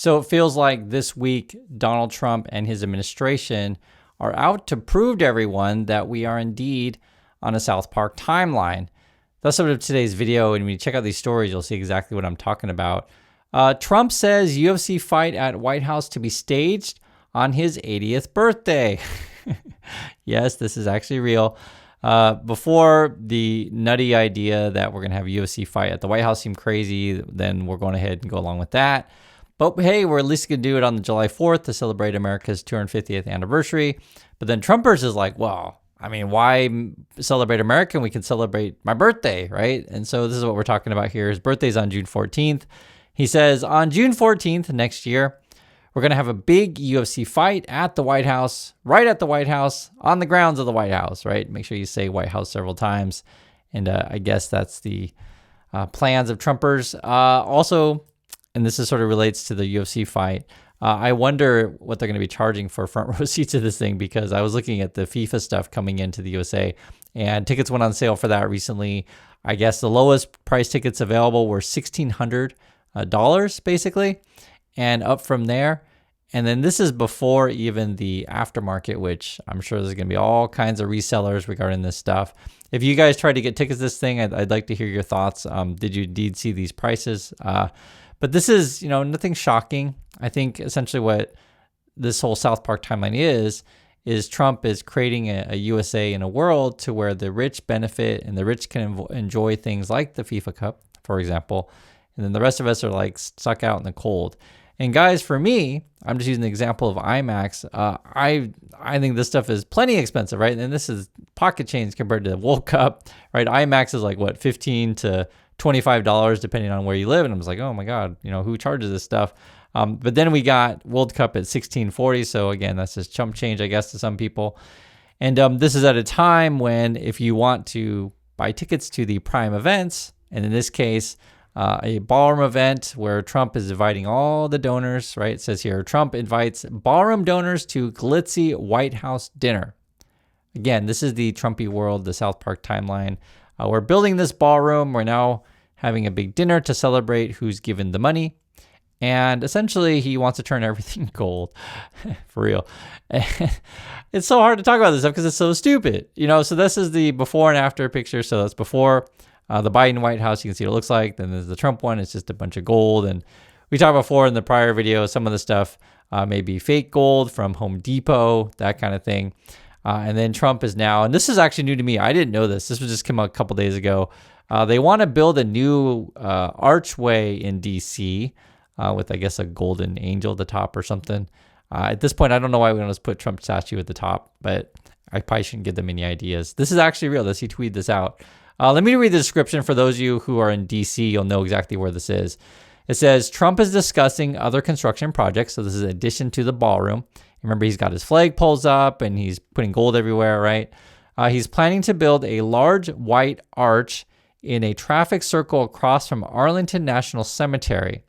So it feels like this week, Donald Trump and his administration are out to prove to everyone that we are indeed on a South Park timeline. That's sort of today's video, and when you check out these stories, you'll see exactly what I'm talking about. Trump says UFC fight at White House to be staged on his 80th birthday. Yes, this is actually real. Before the nutty idea that we're going to have a UFC fight at the White House seemed crazy, then we're going ahead and go along with that. But hey, we're at least going to do it on the July 4th to celebrate America's 250th anniversary. But then Trumpers is like, well, I mean, why celebrate America when we can celebrate my birthday, right? And so this is what we're talking about here. His birthday's on June 14th. He says, on June 14th next year, we're going to have a big UFC fight at the White House, right at the White House, on the grounds of the White House, right? Make sure you say White House several times. And I guess that's the plans of Trumpers. Also, and this is sort of relates to the UFC fight, I wonder what they're going to be charging for front row seats of this thing, because I was looking at the FIFA stuff coming into the USA, and tickets went on sale for that recently. I guess the lowest price tickets available were $1,600 basically, and up from there. And then this is before even the aftermarket, which I'm sure there's going to be all kinds of resellers regarding this stuff. If you guys tried to get tickets to this thing, I'd like to hear your thoughts. Did you indeed see these prices? But this is, nothing shocking. I think essentially what this whole South Park timeline is Trump is creating a USA in a world to where the rich benefit and the rich can enjoy things like the FIFA Cup, for example. And then the rest of us are like stuck out in the cold. And guys, for me, I'm just using the example of IMAX. I think this stuff is plenty expensive, right? And this is pocket change compared to the World Cup, right? IMAX is like what, $15 to $25 depending on where you live. And I was like, oh my God, who charges this stuff? But then we got World Cup at $16.40. So again, that's just chump change, I guess, to some people. And this is at a time when if you want to buy tickets to the prime events, and in this case, a ballroom event where Trump is inviting all the donors, right? It says here, Trump invites ballroom donors to glitzy White House dinner. Again, this is the Trumpy world, the South Park timeline. We're building this ballroom. We're now having a big dinner to celebrate who's given the money. And essentially, he wants to turn everything gold, for real. It's so hard to talk about this stuff because it's so stupid. So this is the before and after picture. So that's before the Biden White House. You can see what it looks like. Then there's the Trump one. It's just a bunch of gold. And we talked before in the prior video, some of the stuff may be fake gold from Home Depot, that kind of thing. And then Trump is now, and this is actually new to me. I didn't know this. This was just came out a couple days ago. They want to build a new archway in D.C. With, I guess, a golden angel at the top or something. At this point, I don't know why we don't just put Trump statue at the top, but I probably shouldn't give them any ideas. This is actually real. He tweeted this out. Let me read the description for those of you who are in D.C. You'll know exactly where this is. It says, Trump is discussing other construction projects. So this is in addition to the ballroom. Remember, he's got his flagpoles up and he's putting gold everywhere, right? He's planning to build a large white arch in a traffic circle across from Arlington National Cemetery.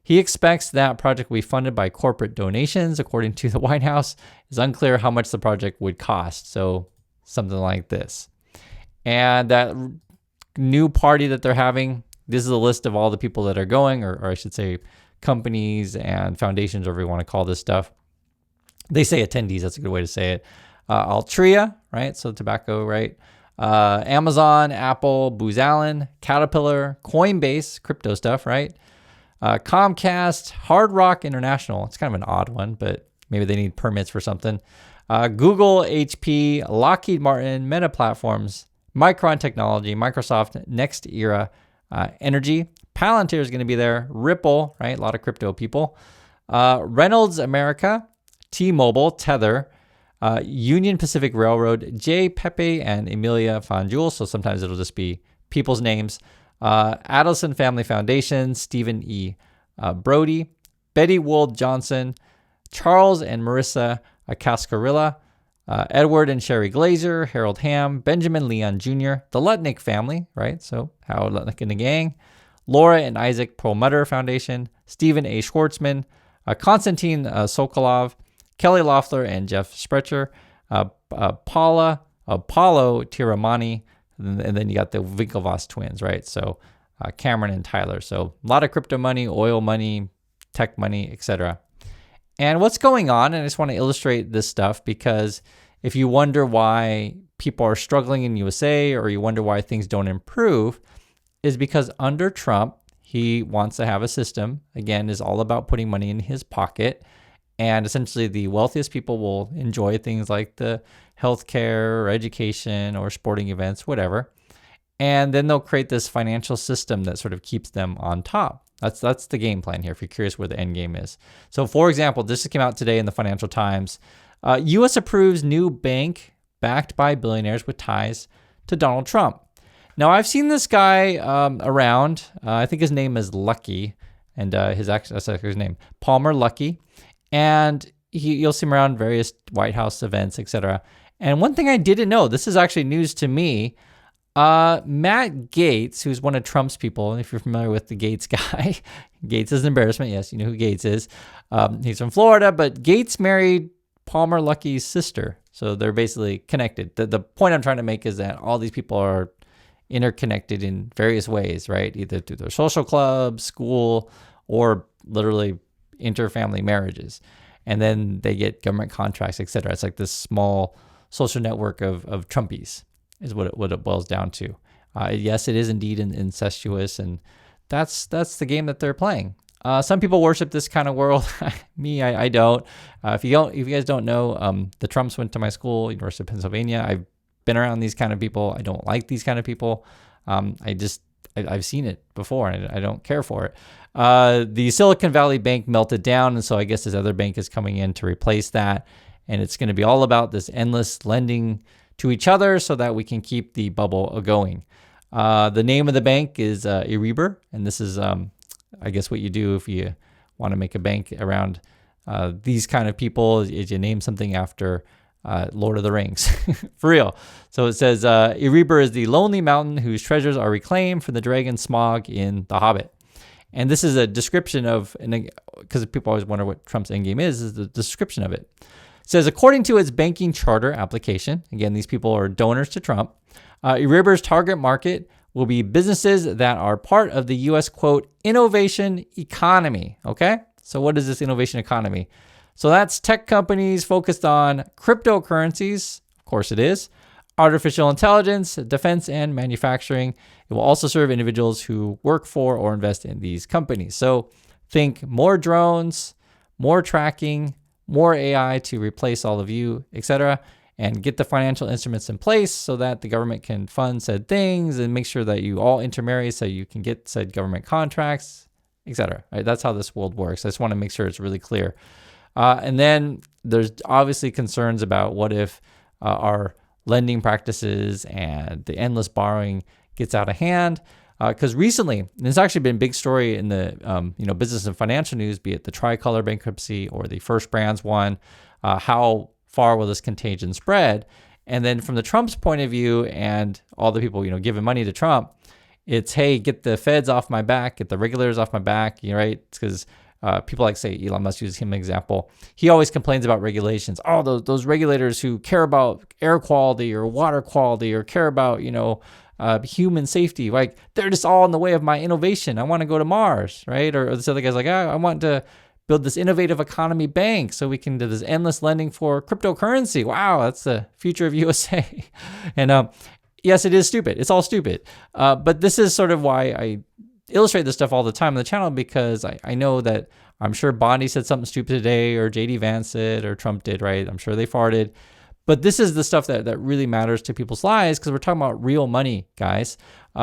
He expects that project will be funded by corporate donations. According to the White House, it's unclear how much the project would cost. So something like this. And that new party that they're having, this is a list of all the people that are going, or I should say companies and foundations, or whatever you want to call this stuff. They say attendees, that's a good way to say it. Altria, right? So tobacco, right? Amazon, Apple, Booz Allen, Caterpillar, Coinbase, crypto stuff, right? Comcast, Hard Rock International. It's kind of an odd one, but maybe they need permits for something. Google, HP, Lockheed Martin, Meta Platforms, Micron Technology, Microsoft, Next Era Energy. Palantir is going to be there. Ripple, right? A lot of crypto people. Reynolds America, T-Mobile, Tether, Union Pacific Railroad, J. Pepe and Emilia Fanjul. So sometimes it'll just be people's names. Adelson Family Foundation, Stephen E. Brody, Betty Wold Johnson, Charles and Marissa Cascarilla, Edward and Sherry Glazer, Harold Ham, Benjamin Leon Jr., the Lutnick family, right? So Howard Lutnick and the gang, Laura and Isaac Perlmutter Foundation, Stephen A. Schwartzman, Konstantin Sokolov, Kelly Loeffler and Jeff Sprecher, Apollo Tiramani, and then you got the Winklevoss twins, right? So Cameron and Tyler. So a lot of crypto money, oil money, tech money, etc. And what's going on, and I just want to illustrate this stuff because if you wonder why people are struggling in USA or you wonder why things don't improve, is because under Trump, he wants to have a system, again, is all about putting money in his pocket. And essentially the wealthiest people will enjoy things like the healthcare or education or sporting events, whatever. And then they'll create this financial system that sort of keeps them on top. That's the game plan here, if you're curious where the end game is. So for example, this came out today in the Financial Times. U.S. approves new bank backed by billionaires with ties to Donald Trump. Now, I've seen this guy around. I think his name is Lucky, and his name, Palmer Lucky. And you'll see him around various White House events, etc. And one thing I didn't know, this is actually news to me, Matt Gaetz, who's one of Trump's people, and if you're familiar with the Gaetz guy, Gaetz is an embarrassment. Yes, you know who Gaetz is. He's from Florida, but Gaetz married Palmer Lucky's sister. So they're basically connected. The point I'm trying to make is that all these people are interconnected in various ways, right? Either through their social clubs, school, or literally interfamily marriages. And then they get government contracts, etc. It's like this small social network of Trumpies is what it boils down to. Yes, it is indeed incestuous, and that's the game that they're playing. Some people worship this kind of world. Me, I don't. If you guys don't know, the Trumps went to my school, University of Pennsylvania. I've been around these kind of people. I don't like these kind of people. I've seen it before, and I don't care for it. The Silicon Valley Bank melted down, and so I guess this other bank is coming in to replace that. And it's going to be all about this endless lending to each other so that we can keep the bubble going. The name of the bank is Erebor, and this is, I guess, what you do if you want to make a bank around these kind of people is you name something after Lord of the Rings, for real. So it says, Erebor is the lonely mountain whose treasures are reclaimed from the dragon Smog in The Hobbit. And this is a description of, because people always wonder what Trump's endgame is the description of it. It says, according to its banking charter application, again, these people are donors to Trump, Erebor's target market will be businesses that are part of the U.S., quote, innovation economy, okay? So what is this innovation economy? So that's tech companies focused on cryptocurrencies, of course it is, artificial intelligence, defense, and manufacturing. It will also serve individuals who work for or invest in these companies. So think more drones, more tracking, more AI to replace all of you, etc., and get the financial instruments in place so that the government can fund said things and make sure that you all intermarry so you can get said government contracts, etc. Right? That's how this world works. I just want to make sure it's really clear. And then there's obviously concerns about what if our lending practices and the endless borrowing gets out of hand. Because recently, and it's actually been a big story in the business and financial news, be it the Tricolor bankruptcy or the First Brands one, how far will this contagion spread? And then from the Trump's point of view and all the people giving money to Trump, it's, hey, get the feds off my back, get the regulators off my back, right? Because people like, say, Elon Musk uses him as an example. He always complains about regulations. Oh, those regulators who care about air quality or water quality or care about, human safety, like they're just all in the way of my innovation. I want to go to Mars, right? Or this other guy's like, I want to build this innovative economy bank so we can do this endless lending for cryptocurrency. Wow, that's the future of USA. And yes, it is stupid. It's all stupid. But this is sort of why I illustrate this stuff all the time on the channel, because I know that I'm sure Bondi said something stupid today, or JD Vance did, or Trump did, right? I'm sure they farted. But this is the stuff that really matters to people's lives, because we're talking about real money, guys.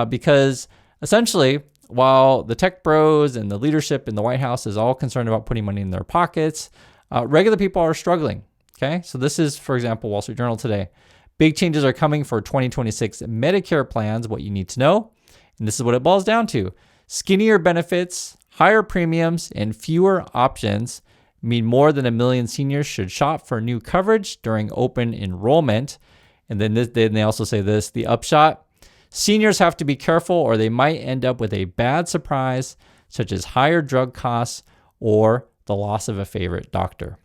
Because essentially, while the tech bros and the leadership in the White House is all concerned about putting money in their pockets, regular people are struggling, okay? So this is, for example, Wall Street Journal today. Big changes are coming for 2026 Medicare plans, what you need to know. And this is what it boils down to. Skinnier benefits, higher premiums, and fewer options mean more than 1 million seniors should shop for new coverage during open enrollment. And then they also say this, the upshot, seniors have to be careful or they might end up with a bad surprise, such as higher drug costs or the loss of a favorite doctor.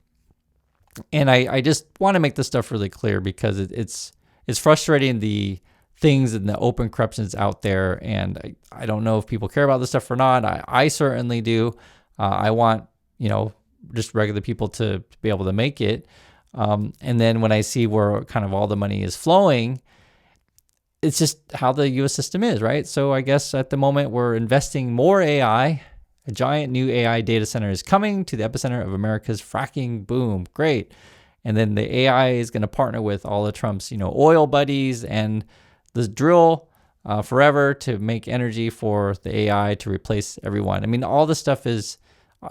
And I just want to make this stuff really clear, because it's frustrating, the things and the open corruptions out there. And I don't know if people care about this stuff or not. I certainly do. I want just regular people to be able to make it. And then when I see where kind of all the money is flowing, it's just how the U.S. system is, right? So I guess at the moment we're investing more AI. A giant new AI data center is coming to the epicenter of America's fracking boom. Great. And then the AI is going to partner with all of Trump's, oil buddies and the drill forever to make energy for the AI to replace everyone. I mean, all this stuff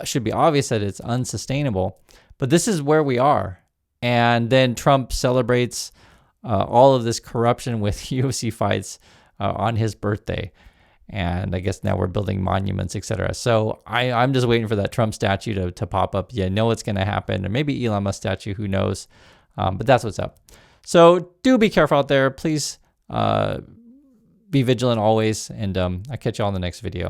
should be obvious that it's unsustainable, but this is where we are. And then Trump celebrates all of this corruption with UFC fights on his birthday. And I guess now we're building monuments, etc. So I'm just waiting for that Trump statue to pop up. You know it's going to happen. Or maybe Elon Musk statue, who knows? But that's what's up. So do be careful out there. Please be vigilant always. And I'll catch you all in the next video.